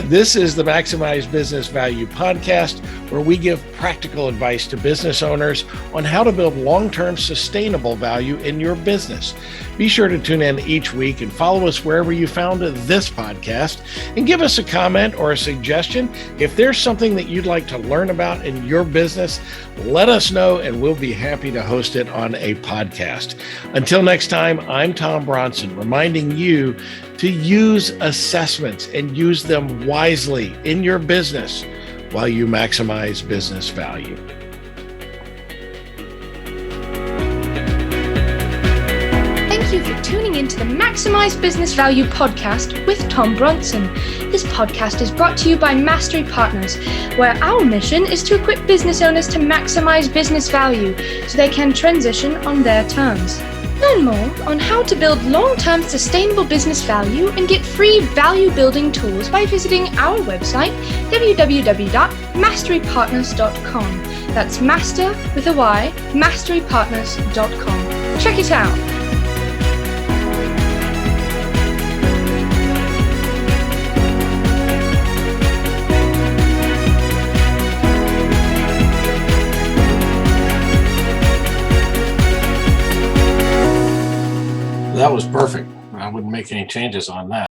This is the Maximize Business Value podcast, where we give practical advice to business owners on how to build long-term sustainable value in your business. Be sure to tune in each week and follow us wherever you found this podcast, and give us a comment or a suggestion. If there's something that you'd like to learn about in your business, let us know and we'll be happy to host it on a podcast. Until next time, I'm Tom Bronson, reminding you to use assessments and use them wisely in your business while you maximize business value. Thank you for tuning into the Maximize Business Value podcast with Tom Bronson. This podcast is brought to you by Mastery Partners, where our mission is to equip business owners to maximize business value so they can transition on their terms. Learn more on how to build long-term sustainable business value and get free value-building tools by visiting our website, www.masterypartners.com. That's master with a Y, masterypartners.com. Check it out. That was perfect. I wouldn't make any changes on that.